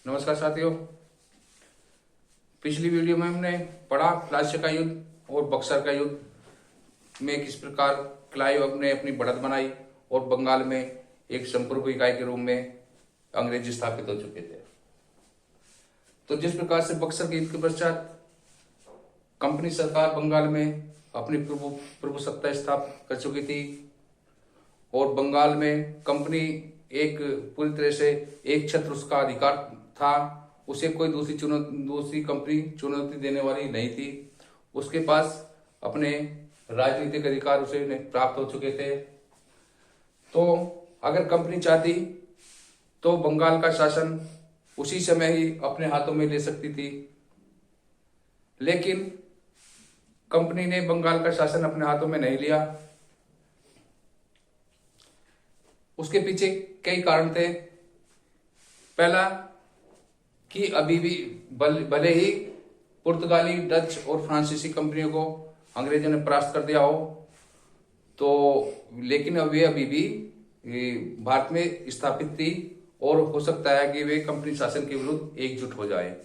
नमस्कार साथियों। पिछली वीडियो में हमने पढ़ा प्लासी का युद्ध और बक्सर का युद्ध में किस प्रकार क्लाइव ने अपनी बढ़त बनाई और बंगाल में एक संप्रभु इकाई के रूप में अंग्रेजी स्थापित हो चुके थे। तो जिस प्रकार से बक्सर के युद्ध के पश्चात कंपनी सरकार बंगाल में अपनी प्रभु सत्ता स्थापित कर चुकी थी और बंगाल में कंपनी एक पूरी तरह से एक छत्र उसका अधिकार था। उसे कोई दूसरी कंपनी चुनौती देने वाली नहीं थी। उसके पास अपने राजनीतिक अधिकार उसे प्राप्त हो चुके थे। तो अगर कंपनी चाहती तो बंगाल का शासन उसी समय ही अपने हाथों में ले सकती थी, लेकिन कंपनी ने बंगाल का शासन अपने हाथों में नहीं लिया। उसके पीछे कई कारण थे। पहला कि अभी भी भले ही पुर्तगाली, डच और फ्रांसीसी कंपनियों को अंग्रेजों ने परास्त कर दिया हो, तो लेकिन अब वे अभी भी भारत में स्थापित थी और हो सकता है कि वे कंपनी शासन के विरुद्ध एकजुट हो जाए।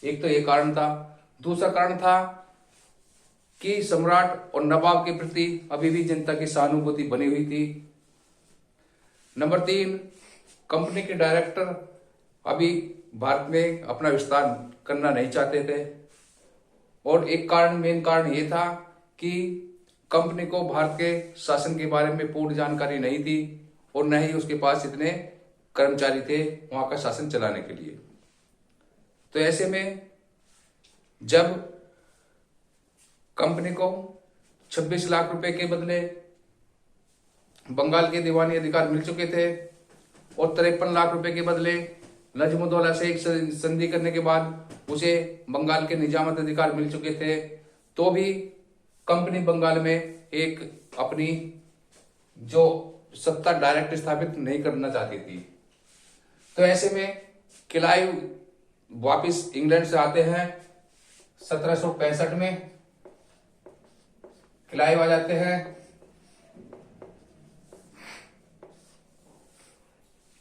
एक तो ये कारण था। दूसरा कारण था कि सम्राट और नवाब के प्रति अभी भी जनता की सहानुभूति बनी हुई थी। नंबर 3, कंपनी के डायरेक्टर अभी भारत में अपना विस्तार करना नहीं चाहते थे। और एक मेन कारण ये था कि कंपनी को भारत के शासन के बारे में पूर्ण जानकारी नहीं थी और न ही उसके पास इतने कर्मचारी थे वहां का शासन चलाने के लिए। तो ऐसे में जब कंपनी को 26 लाख रुपए के बदले बंगाल के दीवानी अधिकार मिल चुके थे और 53 लाख रुपए के बदले नजमुद्दौला से एक संधि करने के बाद उसे बंगाल के निजामत अधिकार मिल चुके थे, तो भी कंपनी बंगाल में एक अपनी जो सत्ता डायरेक्ट स्थापित नहीं करना चाहती थी। तो ऐसे में क्लाइव वापिस इंग्लैंड से आते हैं 1765 में। क्लाइव आ जाते हैं।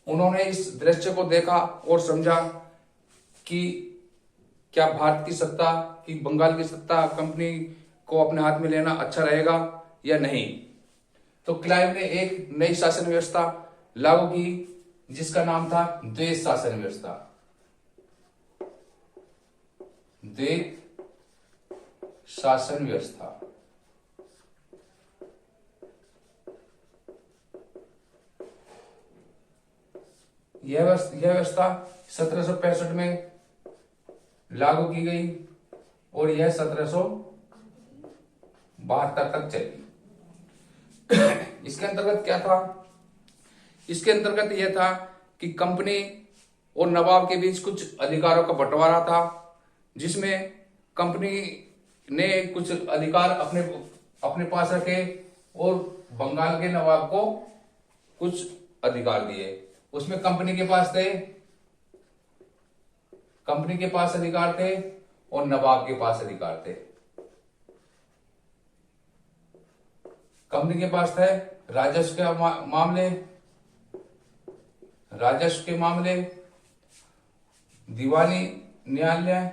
उन्होंने इस दृश्य को देखा और समझा कि क्या भारत की सत्ता की बंगाल की सत्ता कंपनी को अपने हाथ में लेना अच्छा रहेगा या नहीं। तो क्लाइव ने एक नई शासन व्यवस्था लागू की जिसका नाम था द्वैत शासन व्यवस्था। द्वैत शासन व्यवस्था। यह व्यवस्था 1765 में लागू की गई और यह 1772 तक चली। इसके अंतर्गत क्या था? इसके अंतर्गत यह था कि कंपनी और नवाब के बीच कुछ अधिकारों का बंटवारा था, जिसमें कंपनी ने कुछ अधिकार अपने पास रखे और बंगाल के नवाब को कुछ अधिकार दिए। उसमें कंपनी के पास अधिकार थे और नवाब के पास अधिकार थे। कंपनी के पास थे राजस्व के मामले, दीवानी न्यायालय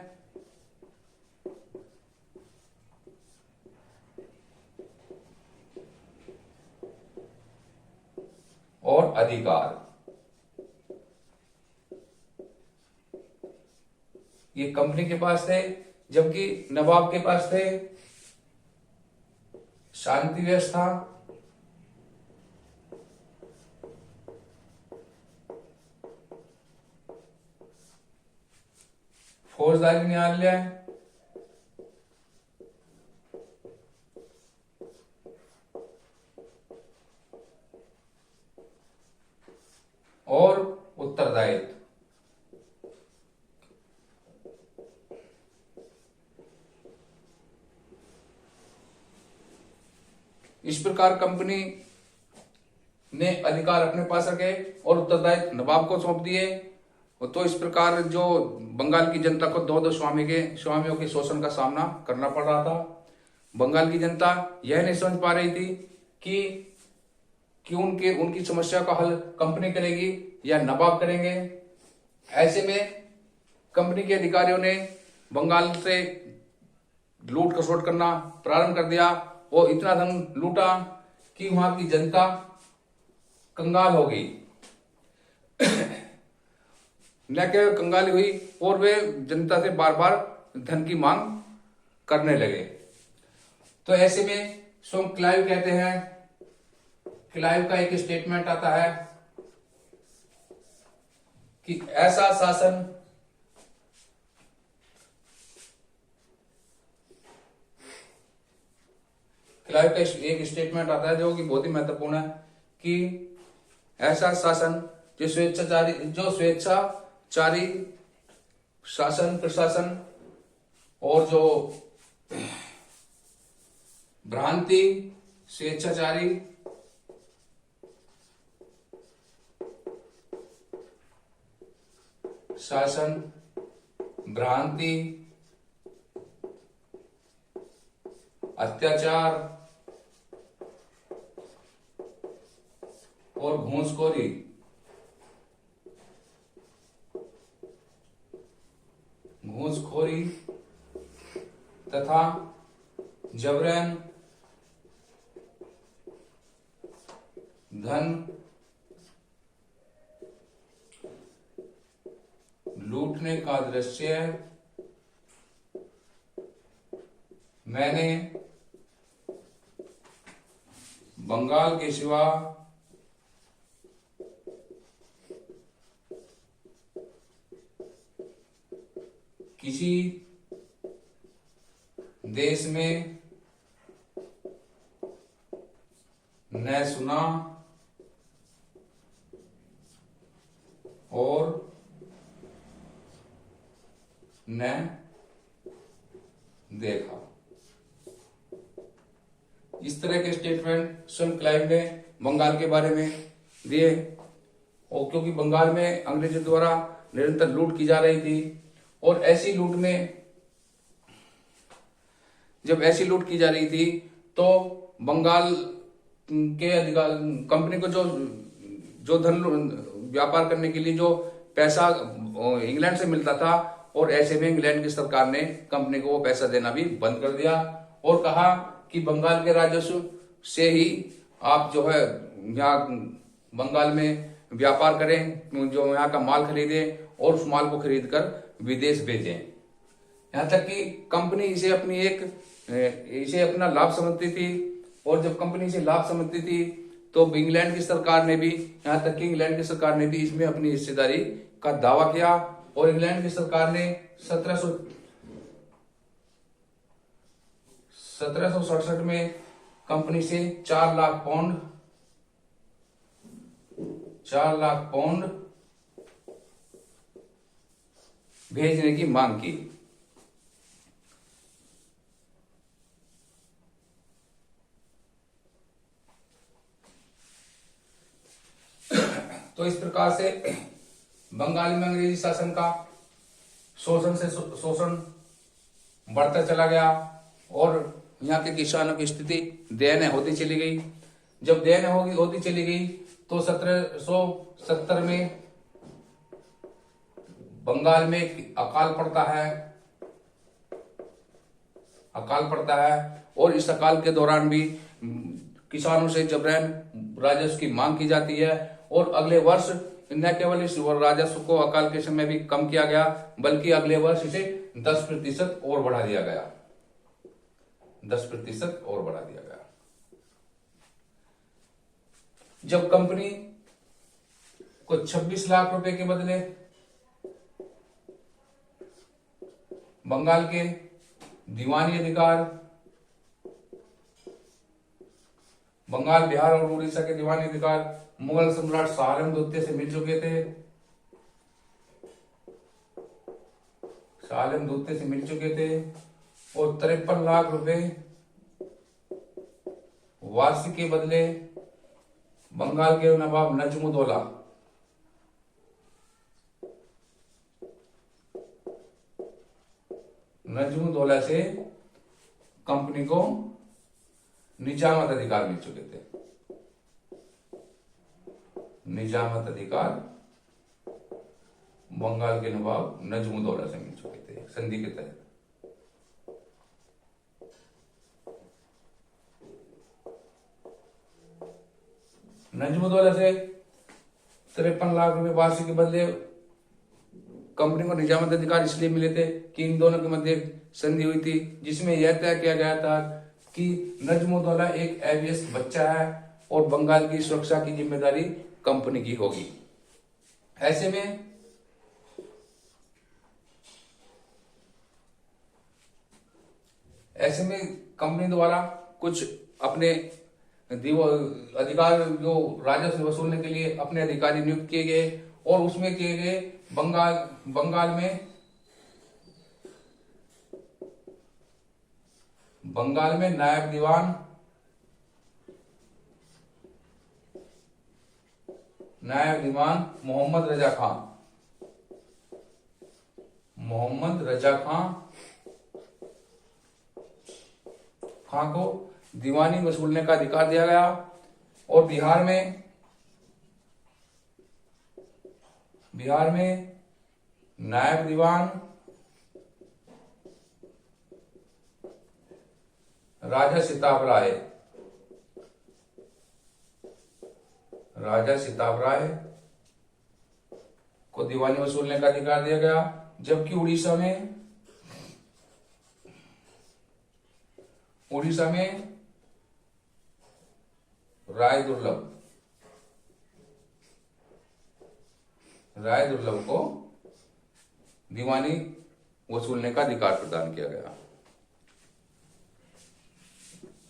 और अधिकार। ये कंपनी के पास थे, जबकि नवाब के पास थे शांति व्यवस्था, फौजदारी न्यायालय और उत्तरदायित्व। इस प्रकार कंपनी ने अधिकार अपने पास रखे और उत्तरदायित्व नवाब को सौंप दिए। तो इस प्रकार जो बंगाल की जनता को दो स्वामियों के शोषण का सामना करना पड़ रहा था। बंगाल की जनता यह नहीं समझ पा रही थी कि उनकी समस्या का हल कंपनी करेगी या नवाब करेंगे। ऐसे में कंपनी के अधिकारियों ने बंगाल से लूट खसोट करना प्रारंभ कर दिया और इतना धन लूटा कि वहां की जनता कंगाल हो गई। न केवल कंगाली हुई और वे जनता से बार बार धन की मांग करने लगे। तो ऐसे में स्वयं क्लाइव कहते हैं, क्लाइव का एक स्टेटमेंट आता है कि ऐसा शासन क्लाइव का एक स्टेटमेंट आता है जो कि बहुत ही महत्वपूर्ण है कि ऐसा शासन जो स्वेच्छाचारी शासन प्रशासन और जो भ्रांति स्वेच्छाचारी शासन भ्रांति अत्याचार और घूसखोरी तथा जबरन धन लूटने का दृश्य मैंने बंगाल के सिवा किसी देश में न सुना और न देखा। इस तरह के स्टेटमेंट स्वयं क्लाइव ने बंगाल के बारे में दिए। और क्योंकि बंगाल में अंग्रेजों द्वारा निरंतर लूट की जा रही थी और ऐसी लूट में जब ऐसी लूट की जा रही थी तो बंगाल के अधिकार कंपनी को जो धन व्यापार करने के लिए जो पैसा इंग्लैंड से मिलता था और ऐसे में इंग्लैंड की सरकार ने कंपनी को वो पैसा देना भी बंद कर दिया और कहा कि बंगाल के राजस्व से ही आप जो है यहाँ बंगाल में व्यापार करें, जो यहाँ का माल खरीदें और उस माल को खरीद कर विदेश भेजें। यहाँ तक कि कंपनी इसे अपना लाभ समझती थी और जब कंपनी इसे लाभ समझती थी तो इंग्लैंड की सरकार ने भी, यहाँ तक कि इंग्लैंड की सरकार ने भी इसमें अपनी हिस्सेदारी का दावा किया और इंग्लैंड की सरकार ने 1767 में कंपनी से 4 लाख पाउंड भेजने की मांग की। तो इस प्रकार से बंगाल में अंग्रेजी शासन का शोषण बढ़ता चला गया और यहाँ के किसानों की स्थिति दयनीय होती चली गई। जब दयनीय होती चली गई तो 1770 में बंगाल में अकाल पड़ता है और इस अकाल के दौरान भी किसानों से जबरन राजस्व की मांग की जाती है और अगले वर्ष न केवल इस राजस्व को अकाल के समय भी कम किया गया बल्कि अगले वर्ष इसे 10% और बढ़ा दिया गया। 10% और बढ़ा दिया गया। जब कंपनी को 26 लाख रुपए के बदले बंगाल के दीवानी अधिकार, बंगाल, बिहार और उड़ीसा के दीवानी अधिकार मुगल सम्राट शाह आलम द्वितीय से मिल चुके थे और 53 लाख रुपए वार्षिक के बदले बंगाल के नवाब नजमुद्दौला से कंपनी को निजामत अधिकार मिल चुके थे। निजामत अधिकार बंगाल के नवाब नजमुद्दौला से मिल चुके थे संधि के तहत। नजमुद्दौला से 53 लाख रुपए वार्षिक के बदले कंपनी को निजामत अधिकार इसलिए मिले थे कि इन दोनों के मध्य संधि हुई थी, जिसमें यह तय किया गया था कि नजमुद्दौला एक अभ्यस्त बच्चा है और बंगाल की सुरक्षा की जिम्मेदारी कंपनी की होगी। ऐसे में कंपनी द्वारा कुछ अपने अधिकार जो राजस्व वसूलने के लिए अपने अधिकारी नियुक्त किए गए और उसमें किए गए बंगाल में नायब दीवान मोहम्मद रजा खां को दीवानी वसूलने का अधिकार दिया गया और बिहार में नायब दीवान राजा सिताब राय को दीवानी वसूलने का अधिकार दिया गया, जबकि उड़ीसा में राय दुर्लभ को दीवानी वसूलने का अधिकार प्रदान किया गया।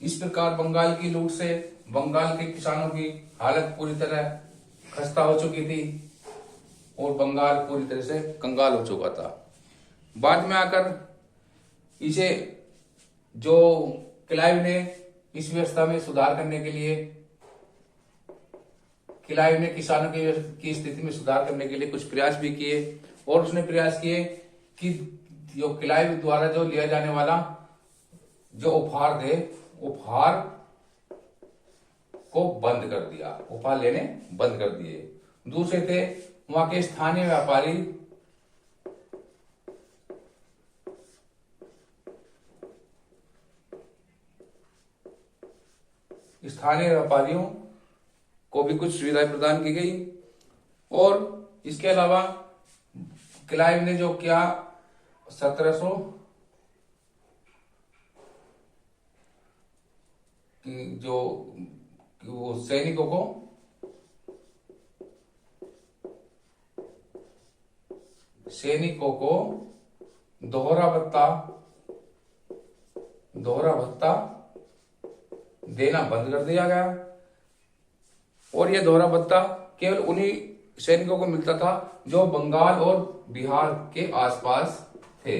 इस प्रकार बंगाल की लूट से बंगाल के किसानों की हालत पूरी तरह खस्ता हो चुकी थी और बंगाल पूरी तरह से कंगाल हो चुका था। बाद में आकर इसे जो क्लाइव ने इस व्यवस्था में सुधार करने के लिए क्लाइव ने किसानों की स्थिति में सुधार करने के लिए कुछ प्रयास भी किए और उसने प्रयास किए कि जो क्लाइव द्वारा जो लिया जाने वाला जो उपहार थे, उपहार को बंद कर दिया, उपहार लेने बंद कर दिए। दूसरे थे वहां के स्थानीय व्यापारियों को भी कुछ सुविधाएं प्रदान की गई और इसके अलावा क्लाइव ने जो किया 1700 जो वो सैनिकों को दोहरा भत्ता देना बंद कर दिया गया और यह दोहरा भत्ता केवल उन्हीं सैनिकों को मिलता था जो बंगाल और बिहार के आसपास थे।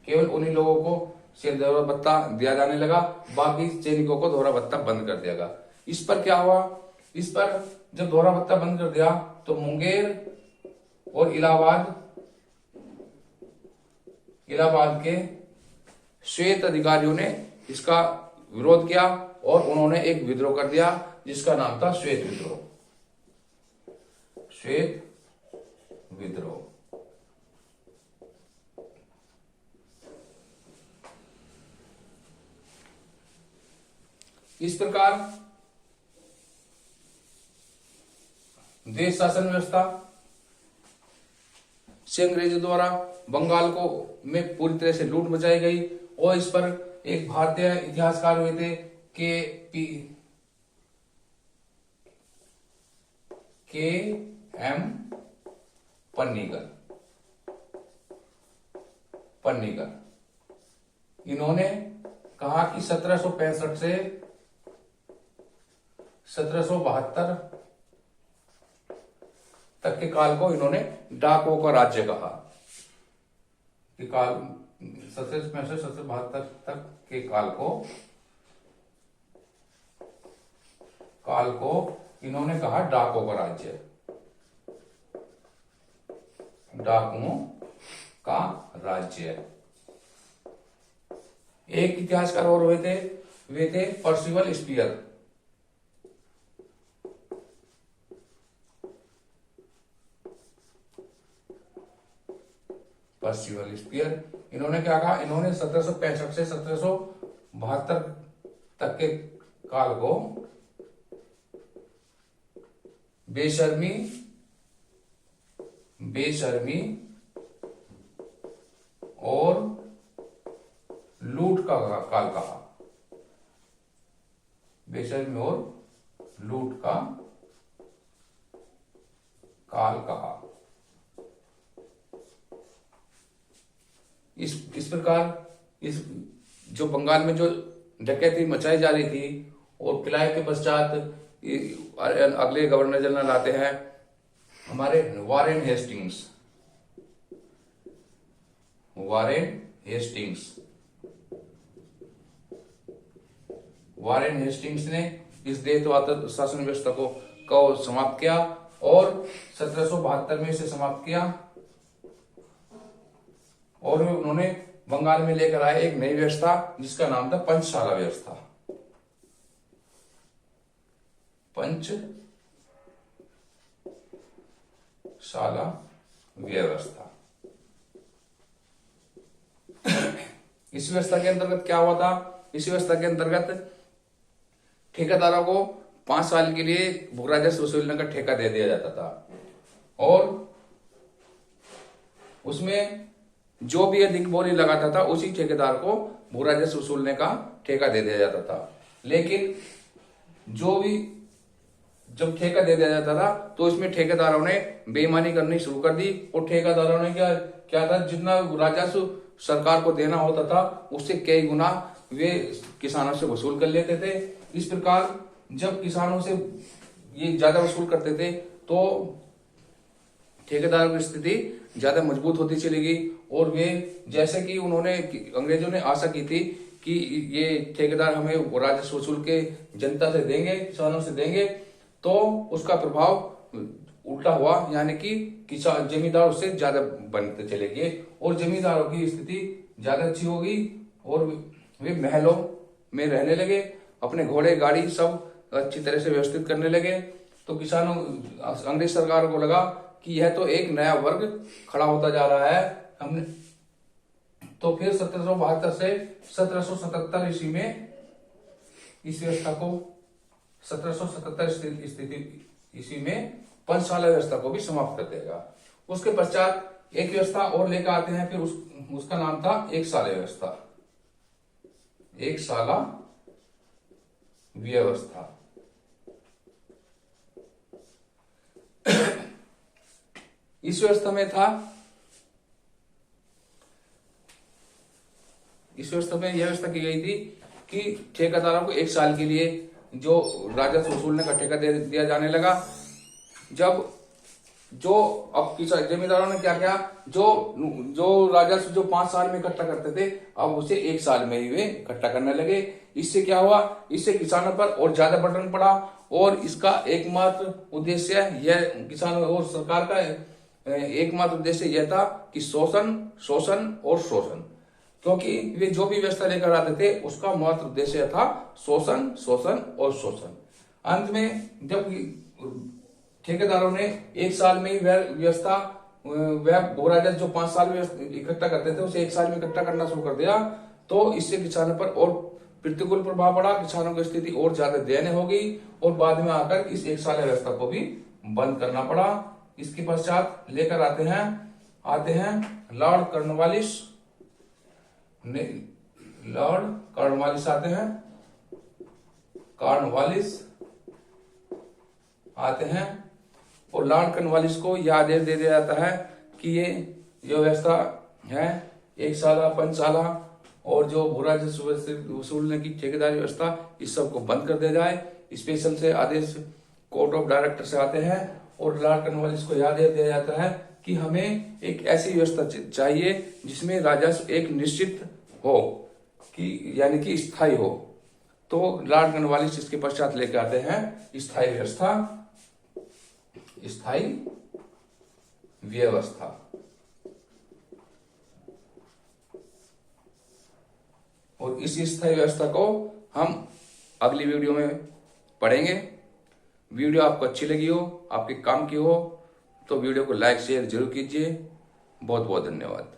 केवल उन्हीं लोगों को सिर्फ दोहरा भत्ता दिया जाने लगा, बाकी सैनिकों को दोहरा भत्ता बंद कर दिया गया। इस पर क्या हुआ? इस पर जब दोहरा भत्ता बंद कर दिया तो मुंगेर और इलाहाबाद के श्वेत अधिकारियों ने इसका विरोध किया और उन्होंने एक विद्रोह कर दिया जिसका नाम था श्वेत विद्रोह। इस प्रकार देश शासन व्यवस्था से अंग्रेजों द्वारा बंगाल को में पूरी तरह से लूट मचाई गई और इस पर एक भारतीय इतिहासकार हुए थे के एम पन्नीकर। इन्होंने कहा कि 1765 से 1772 तक के काल को इन्होंने डाकुओं का राज्य कहा। कि काल 1765 से 1772 तक के काल को इन्होंने कहा डाकुओं का राज्य, डाकुओं का राज्य। एक इतिहासकार और हुए थे, वे थे पर्सिवल स्पीयर। Percival spear. इन्होंने क्या कहा, इन्होंने 1765 से 1772 तक के काल को बेशर्मी और लूट का काल कहा। बेशर्मी और लूट का काल कहा। इस प्रकार इस जो बंगाल में जो डकैती मचाई जा रही थी और क्लाइव के पश्चात अगले गवर्नर जनरल आते हैं हमारे वारेन हेस्टिंग्स। वारेन हेस्टिंग्स ने इस देशवाद शासन व्यवस्था को समाप्त किया और 1772 में इसे समाप्त किया और उन्होंने बंगाल में लेकर आए एक नई व्यवस्था जिसका नाम था पंचशाला व्यवस्था। पंचशाला व्यवस्था। इस व्यवस्था के अंतर्गत क्या हुआ था, इस व्यवस्था के अंतर्गत ठेकेदारों को 5 साल के लिए भू राजस्व वसूलने का ठेका दे दिया जाता था और उसमें जो भी अधिक बोली लगाता था उसी ठेकेदार को भू राजस्व वसूलने का ठेका दे दिया जाता था। लेकिन जब ठेका दे दिया जाता था तो इसमें ठेकेदारों ने बेईमानी करनी शुरू कर दी और ठेकेदारों ने क्या था, जितना राजस्व सरकार को देना होता था उससे कई गुना वे किसानों से वसूल कर लेते थे। इस प्रकार जब किसानों से ये ज्यादा वसूल करते थे तो ठेकेदारों की स्थिति ज्यादा मजबूत होती चली गई और वे जैसे कि अंग्रेजों ने आशा की थी कि ये ठेकेदार हमें राजस्व वसूल के जनता से देंगे, किसानों से देंगे, तो उसका प्रभाव उल्टा हुआ, यानी कि किसान जमींदार उससे ज्यादा बनते चले गए और जमींदारों की स्थिति ज्यादा अच्छी हो गई और वे महलों में रहने लगे, अपने घोड़े गाड़ी सब अच्छी तरह से व्यवस्थित करने लगे। तो किसानों अंग्रेज सरकार को लगा कि यह तो एक नया वर्ग खड़ा होता जा रहा है। हमने तो फिर 1772 से 1777 ईस्वी में इस व्यवस्था को 1777 ईस्वी में पंचशाला व्यवस्था को भी समाप्त कर देगा। उसके पश्चात एक व्यवस्था और लेकर आते हैं, फिर उसका नाम था एक साला व्यवस्था। एक साला व्यवस्था। इस व्यवस्था में यह व्यवस्था की गई थी कि ठेकेदारों को 1 साल के लिए जो राजस्व वसूलने का ठेका दे दिया जाने लगा। जब जमींदारों ने क्या किया, जो राजस्व जो 5 साल में इकट्ठा करते थे अब उसे 1 साल में ही वे इकट्ठा करने लगे। इससे क्या हुआ, इससे किसानों पर और ज्यादा बर्डन पड़ा और इसका एकमात्र उद्देश्य यह किसानों और सरकार का एकमात्र उद्देश्य यह था कि शोषण और शोषण, क्योंकि वे जो भी व्यवस्था लेकर आते थे उसका मात्र उद्देश्य था शोषण और शोषण। अंत में जब ठेकेदारों ने 1 साल में ही वह भू राजस्व जो 5 साल में इकट्ठा करते थे उसे 1 साल में इकट्ठा करना शुरू कर दिया, तो इससे किसानों पर और प्रतिकूल प्रभाव पड़ा, किसानों की स्थिति और ज्यादा दयनीय हो गई और बाद में आकर इस 1 साल व्यवस्था को भी बंद करना पड़ा। इसके पश्चात लेकर आते हैं लॉर्ड कॉर्नवालिस आते हैं और लॉर्ड कॉर्नवालिस को यह आदेश दे दिया जाता है कि ये जो व्यवस्था है 1 साला पंचशाला और जो भू राजस्व वसूलने की ठेकेदारी व्यवस्था इस सब को बंद कर दिया जाए। स्पेशल से आदेश कोर्ट ऑफ डायरेक्टर से आते हैं और लॉर्ड कॉर्नवालिस को यह आदेश दिया जाता है कि हमें एक ऐसी व्यवस्था चाहिए जिसमें राजस्व एक निश्चित हो, कि यानी कि स्थायी हो। तो लॉर्ड कॉर्नवालिस इसके पश्चात लेकर आते हैं स्थायी व्यवस्था। और इस स्थायी व्यवस्था को हम अगली वीडियो में पढ़ेंगे। वीडियो आपको अच्छी लगी हो, आपके काम की हो, तो वीडियो को लाइक शेयर जरूर कीजिए। बहुत बहुत धन्यवाद।